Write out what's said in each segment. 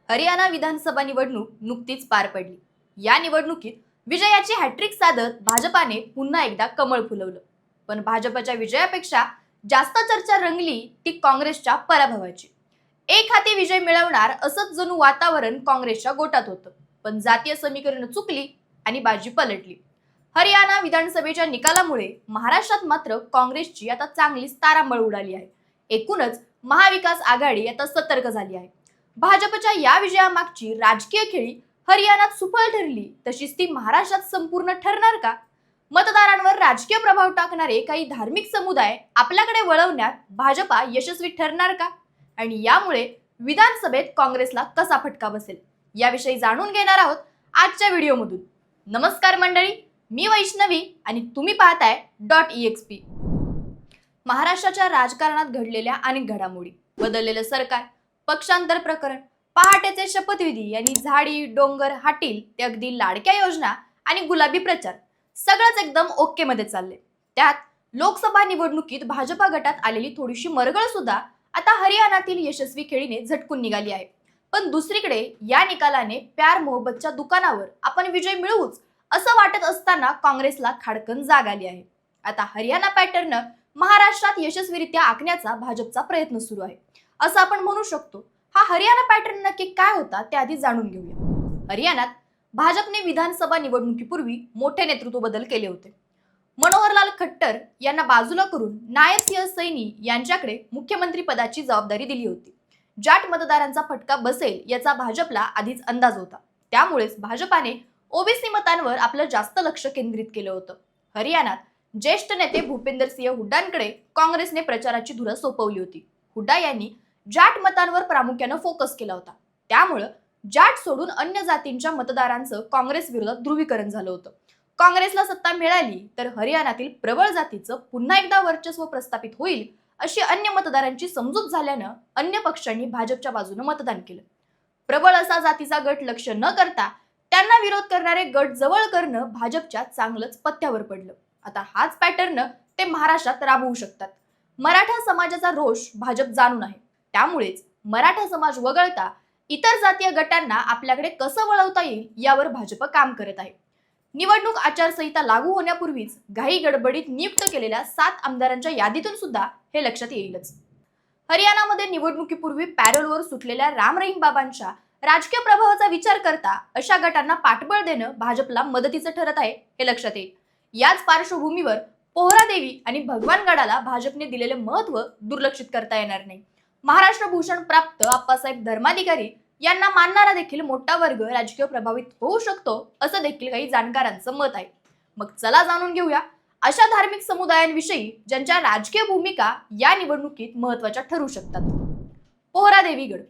हरियाणा विधानसभा निवडणूक नुकतीच पार पडली। या निवडणुकीत विजयाची हॅट्रिक साधत भाजपाने पुन्हा एकदा कमळ फुलवलं। पण भाजपच्या विजयापेक्षा जास्त चर्चा रंगली ती काँग्रेसच्या पराभवाची। एक हाती विजय मिळवणार असंच जणू वातावरण काँग्रेसच्या गोटात होतं। पण जातीय समीकरण चुकली आणि बाजी पलटली। हरियाणा विधानसभेच्या निकालामुळे महाराष्ट्रात मात्र काँग्रेसची आता चांगलीच तारांबळ उडाली आहे। एकूणच महाविकास आघाडी आता सतर्क झाली आहे। भाजपच्या या विजयामागची राजकीय खेळी हरियाणात सुफल ठरली, तशीच ती महाराष्ट्रात संपूर्ण ठरणार का? मतदारांवर राजकीय प्रभाव टाकणारे काही धार्मिक समुदाय आपल्याकडे वळवण्यात भाजपा यशस्वी ठरणार का? आणि यामुळे विधानसभेत काँग्रेसला कसा फटका बसेल, याविषयी जाणून घेणार आहोत आजच्या व्हिडिओमधून। नमस्कार मंडळी, मी वैष्णवी आणि तुम्ही पाहताय .exp। महाराष्ट्राच्या राजकारणात घडलेल्या अनेक घडामोडी, बदललेलं सरकार, पक्षांतर प्रकरण, पहाटेचे शपथविधी यांनी झाडी डोंगर हाटील ते अगदी लाडक्या योजना आणि गुलाबी प्रचार सगळंच एकदम ओके मध्ये चालले। त्यात लोकसभा निवडणुकीत भाजपा गटात आलेली थोडीशी मरगळ सुद्धा आता हरियाणातील यशस्वी खेळीने झटकून निघाली आहे। पण दुसरीकडे या निकालाने प्यार मोहब्बतच्या दुकानावर आपण विजय मिळवूच असं वाटत असताना काँग्रेसला खाडकन जाग आली आहे। आता हरियाणा पॅटर्न महाराष्ट्रात यशस्वीरित्या आखण्याचा भाजपचा प्रयत्न सुरू आहे असं आपण म्हणू शकतो। हा हरियाणा पॅटर्न नक्की काय होता ते आधी जाणून घेऊया। हरियाणात भाजपने विधानसभा निवडणुकीपूर्वी मोठे नेतृत्व बदल केले होते। मनोहरलाल खट्टर यांना बाजूला करून नायब सिंह सैनी यांच्याकडे मुख्यमंत्री पदाची जबाबदारी दिली होती। जाट मतदारांचा फटका बसेल याचा भाजपला आधीच अंदाज होता, त्यामुळेच भाजपाने ओबीसी मतांवर आपलं जास्त लक्ष केंद्रित केलं होतं। हरियाणात ज्येष्ठ नेते भूपेंद्र सिंह हुड्डांकडे काँग्रेसने प्रचाराची धुरा सोपवली होती। हुड्डा यांनी जाट मतांवर प्रामुख्याने फोकस केला होता, त्यामुळे जाट सोडून अन्य जातींच्या मतदारांचं काँग्रेस विरोधात ध्रुवीकरण झालं होतं। काँग्रेसला सत्ता मिळाली तर हरियाणातील प्रबळ जातीचं पुन्हा एकदा वर्चस्व प्रस्थापित होईल अशी अन्य मतदारांची समजूत झाल्यानं अन्य पक्षांनी भाजपच्या बाजूने मतदान केलं। प्रबळ असा जातीचा गट लक्ष न करता त्यांना विरोध करणारे गट जवळ करणं भाजपच्या चांगलंच पथ्यावर पडलं। आता हाच पॅटर्न ते महाराष्ट्रात राबवू शकतात। मराठा समाजाचा रोष भाजप जाणून आहे, त्यामुळेच मराठा समाज वगळता इतर जातीय गटांना आपल्याकडे कसं वळवता येईल यावर भाजप काम करत आहे। निवडणूक आचारसंहिता लागू होण्यापूर्वीच घाई गडबडीत नियुक्त केलेल्या 7 आमदारांच्या यादीतून सुद्धा हे लक्षात येईलच। हरियाणामध्ये निवडणुकीपूर्वी पॅरोलवर सुटलेल्या राम रहीम बाबांच्या राजकीय प्रभावाचा विचार करता अशा गटांना पाठबळ देणं भाजपला मदतीचं ठरत आहे हे लक्षात येईल। याच पार्श्वभूमीवर पोहरादेवी आणि भगवानगडाला भाजपने दिलेले महत्त्व दुर्लक्षित करता येणार नाही। महाराष्ट्र भूषण प्राप्त आप्पासाहेब धर्माधिकारी यांना मानणारा देखील मोठा वर्ग राजकीय प्रभावित होऊ शकतो असं देखील काही जाणकारांचं मत आहे। मग चला जाणून घेऊया अशा धार्मिक समुदायांविषयी ज्यांच्या राजकीय भूमिका या निवडणुकीत महत्त्वाच्या ठरू शकतात। पोहरादेवी गड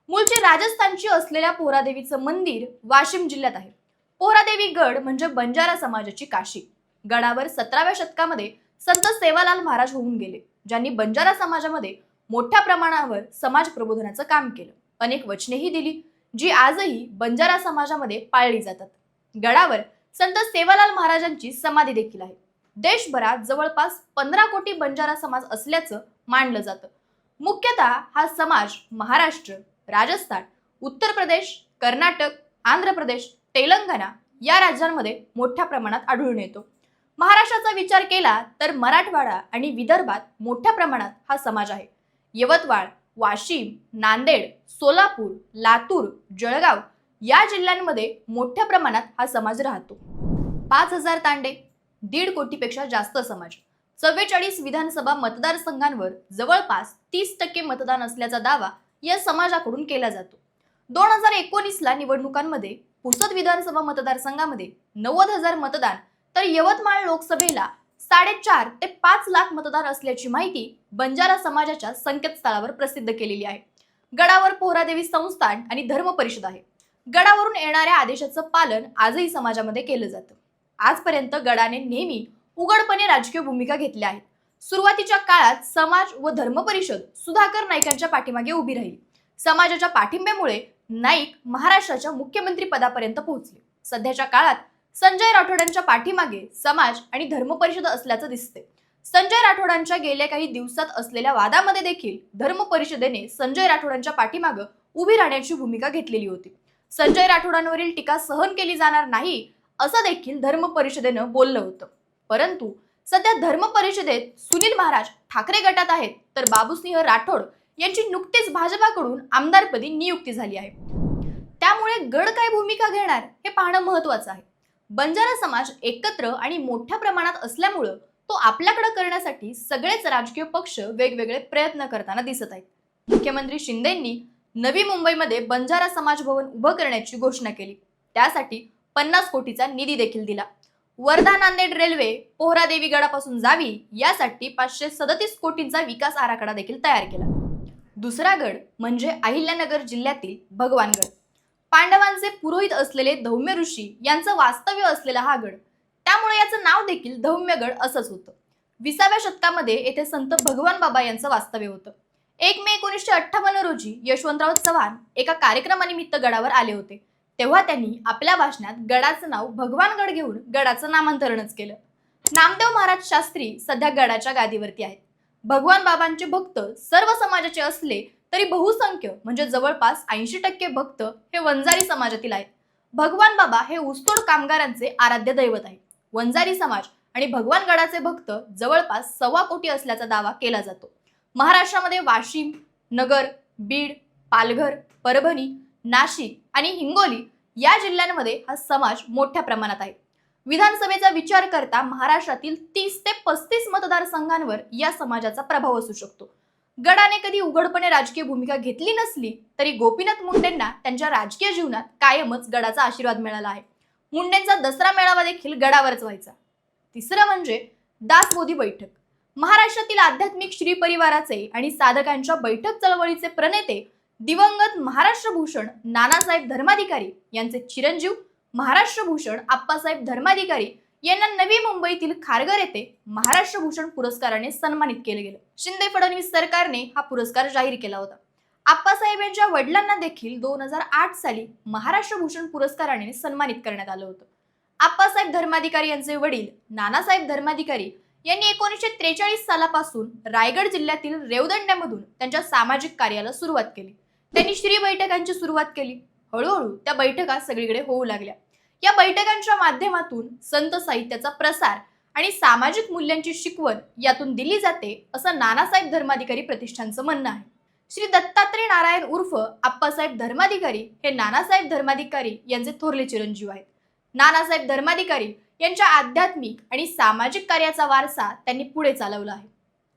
मूळचे राजस्थानची असलेल्या पोहरादेवीचं मंदिर वाशिम जिल्ह्यात आहे। पोहरादेवी गड म्हणजे बंजारा समाजाची काशी। गडावर 17व्या शतकामध्ये संत सेवालाल महाराज होऊन गेले, ज्यांनी बंजारा समाजामध्ये मोठ्या प्रमाणावर समाज प्रबोधनाचं काम केलं। अनेक वचनेही दिली जी आजही बंजारा समाजामध्ये पाळली जातात। गडावर संत सेवालाल महाराजांची समाधी देखील आहे। देशभरात जवळपास 15 कोटी बंजारा समाज असल्याचं मानलं जातं। मुख्यतः हा समाज महाराष्ट्र, राजस्थान, उत्तर प्रदेश, कर्नाटक, आंध्र प्रदेश, तेलंगणा या राज्यांमध्ये मोठ्या प्रमाणात आढळून येतो। महाराष्ट्राचा विचार केला तर मराठवाडा आणि विदर्भात मोठ्या प्रमाणात हा समाज आहे। यवतमाळ, वाशिम, नांदेड, सोलापूर, लातूर, जळगाव या जिल्ह्यांमध्ये मोठ्या प्रमाणात हा समाज राहतो। 5000 तांडे, 1.5 कोटीपेक्षा जास्त समाज, 44 विधानसभा मतदारसंघांवर जवळपास 30% मतदान असल्याचा दावा या समाजाकडून केला जातो। 2019ला निवडणुकांमध्ये पुसद विधानसभा मतदारसंघामध्ये 90,000 मतदान तर यवतमाळ लोकसभेला 4.5 ते 5 लाख मतदार असल्याची माहिती बंजारा समाजाच्या संकेतस्थळावर प्रसिद्ध केलेली आहे। गडावर पोहरादेवी संस्थान आणि धर्म परिषद आहे। गडावरून येणाऱ्या आदेशाचं पालन आजही समाजामध्ये केलं जातं। आजपर्यंत गडाने नेहमी उघडपणे राजकीय भूमिका घेतल्या आहेत। सुरुवातीच्या काळात समाज व धर्म परिषद सुधाकर नाईकांच्या पाठीमागे उभी राहिली। समाजाच्या पाठिंब्यामुळे नाईक महाराष्ट्राच्या मुख्यमंत्री पदापर्यंत पोहोचले। सध्याच्या काळात संजय राठोडांच्या पाठीमागे समाज आणि धर्म परिषद असल्याचं दिसते। संजय राठोडांच्या गेल्या काही दिवसात असलेल्या वादामध्ये देखील धर्म परिषदेने संजय राठोडांच्या पाठीमागे उभी राहण्याची भूमिका घेतलेली होती. संजय राठोडांवरील टीका सहन केली जाणार नाही असं देखील धर्म परिषदेनं बोललं होतं. परंतु सध्या धर्म परिषदेत सुनील महाराज ठाकरे गटात आहेत, तर बाबूसिंह राठोड यांची नुकतीच भाजपाकडून आमदारपदी नियुक्ती झाली आहे. त्यामुळे गड काय भूमिका घेणार हे पाहणं महत्त्वाचं आहे. बंजारा समाज एकत्र आणि मोठ्या प्रमाणात असल्यामुळं तो आपल्याकडे करण्यासाठी सगळेच राजकीय पक्ष वेगवेगळे प्रयत्न करताना दिसत आहेत. मुख्यमंत्री शिंदेंनी नवी मुंबईमध्ये बंजारा समाज भवन उभं करण्याची घोषणा केली. त्यासाठी 50 कोटीचा निधी देखील दिला. वर्धा नांदेड रेल्वे पोहरादेवी गडापासून जावी यासाठी 537 कोटींचा विकास आराखडा देखील तयार केला. दुसरा गड म्हणजे अहिल्यानगर जिल्ह्यातील भगवानगड. पांडवांचे पुरोहित असलेले धौम्य ऋषी यांचं वास्तव्य असलेला हा गड, त्यामुळे याचं नाव देखील धौम्यगड असंच होतं. 20व्या शतकामध्ये येथे संत भगवान बाबा यांचं वास्तव्य होतं. 1 मे 1958 रोजी यशवंतराव चव्हाण एका कार्यक्रमानिमित्त गडावर आले होते. तेव्हा त्यांनी आपल्या भाषणात गडाचं नाव भगवानगड घेऊन गडाचं नामांतरणच केलं. नामदेव महाराज शास्त्री सध्या गडाच्या गादीवरती आहेत. भगवान बाबांचे भक्त सर्व समाजाचे असले तरी बहुसंख्य म्हणजे जवळपास 80% भक्त हे वंजारी समाजातील आहेत. भगवान बाबा हे ऊसतोड कामगारांचे आराध्य दैवत आहे. वंजारी समाज आणि भगवानगडाचे भक्त जवळपास 1.25 कोटी असल्याचा दावा केला जातो. महाराष्ट्रामध्ये वाशिम, नगर, बीड, पालघर, परभणी, नाशिक आणि हिंगोली या जिल्ह्यांमध्ये हा समाज मोठ्या प्रमाणात आहे. विधानसभेचा विचार करता महाराष्ट्रातील 30 ते 35 मतदारसंघांवर या समाजाचा प्रभाव असू शकतो. गडाने कधी उघडपणे राजकीय भूमिका घेतली नसली तरी गोपीनाथ मुंडेंना त्यांच्या राजकीय जीवनात कायमच गडाचा आशीर्वाद मिळाला आहे. मुंडेंचा दसरा मेळावा देखील गडावरच व्हायचा. तिसरं म्हणजे दासबोधी बैठक. महाराष्ट्रातील आध्यात्मिक श्री परिवाराचे आणि साधकांच्या बैठक चळवळीचे प्रणेते दिवंगत महाराष्ट्रभूषण नानासाहेब धर्माधिकारी यांचे चिरंजीव महाराष्ट्रभूषण आप्पासाहेब धर्माधिकारी यांना नवी मुंबईतील खारघर येथे महाराष्ट्रभूषण पुरस्काराने सन्मानित केले गेले. शिंदे फडणवीस सरकारने हा पुरस्कार जाहीर केला होता. आप्पासाहेब यांच्या वडिलांना देखील 2008 साली महाराष्ट्रभूषण पुरस्काराने सन्मानित करण्यात आलं होतं. आप्पासाहेब धर्माधिकारी यांचे वडील नानासाहेब धर्माधिकारी यांनी 1943 सालापासून रायगड जिल्ह्यातील रेवदंड्यामधून त्यांच्या सामाजिक कार्याला सुरुवात केली. त्यांनी श्री बैठकांची सुरुवात केली. हळूहळू त्या बैठका सगळीकडे होऊ लागल्या. या बैठकांच्या माध्यमातून संत साहित्याचा प्रसार आणि सामाजिक मूल्यांची शिकवण यातून दिली जाते असं नानासाहेब धर्माधिकारी प्रतिष्ठानचं म्हणणं आहे. श्री दत्तात्रय नारायण उर्फ आप्पासाहेब धर्माधिकारी हे नानासाहेब धर्माधिकारी यांचे थोरले चिरंजीव आहेत. नानासाहेब धर्माधिकारी यांच्या आध्यात्मिक आणि सामाजिक कार्याचा वारसा त्यांनी पुढे चालवला आहे.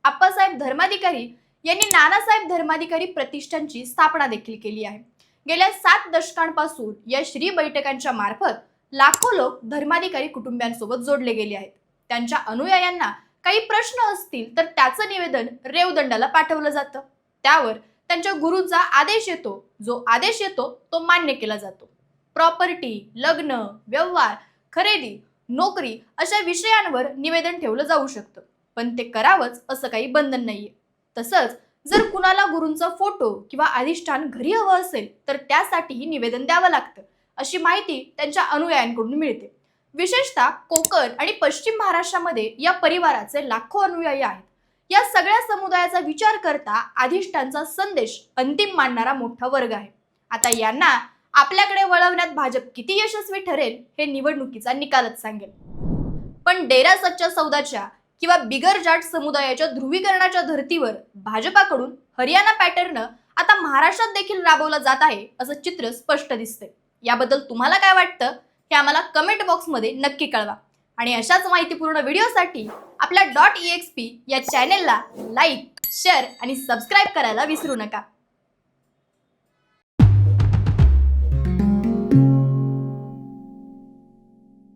आप्पासाहेब धर्माधिकारी यांनी नानासाहेब धर्माधिकारी प्रतिष्ठानची स्थापना देखील केली आहे. गेल्या 7 दशकांपासून या श्री बैठकांच्या मार्फत लाखो लोक धर्माधिकारी कुटुंबियांसोबत जोडले गेले आहेत. त्यांच्या अनुयायांना काही प्रश्न असतील तर त्याचं निवेदन रेवदंडाला पाठवलं जातं. त्यावर त्यांच्या गुरूंचा आदेश येतो. जो आदेश येतो तो मान्य केला जातो. प्रॉपर्टी, लग्न, व्यवहार, खरेदी, नोकरी अशा विषयांवर निवेदन ठेवलं जाऊ शकतं, पण ते करावंच असं काही बंधन नाहीये. तसंच जर कुणाला गुरूंचा फोटो किंवा अधिष्ठान घरी हवं असेल तर त्यासाठीही निवेदन द्यावं लागतं, अशी माहिती त्यांच्या अनुयायांकडून मिळते. विशेषतः कोकण आणि पश्चिम महाराष्ट्रामध्ये या परिवाराचे लाखो अनुयायी आहेत. या सगळ्या समुदायाचा विचार करता अधिष्ठानचा संदेश अंतिम मानणारा मोठा वर्ग आहे. आता यांना आपल्याकडे वळवण्यात भाजप किती यशस्वी ठरेल हे निवडणुकीचा निकालच सांगेल. पण डेरा सच्चा सौदाच्या किंवा बिगर जाट समुदायाच्या ध्रुवीकरणाच्या धर्तीवर भाजपाकडून हरियाणा पॅटर्न आता महाराष्ट्रात देखील राबवला जात आहे असं चित्र स्पष्ट दिसतंय. याबद्दल तुम्हाला काय वाटतं हे आम्हाला कमेंट बॉक्समध्ये नक्की कळवा. आणि अशाच माहितीपूर्ण व्हिडिओसाठी आपल्या .exp या चॅनेलला लाईक, शेअर आणि सबस्क्राईब करायला विसरू नका.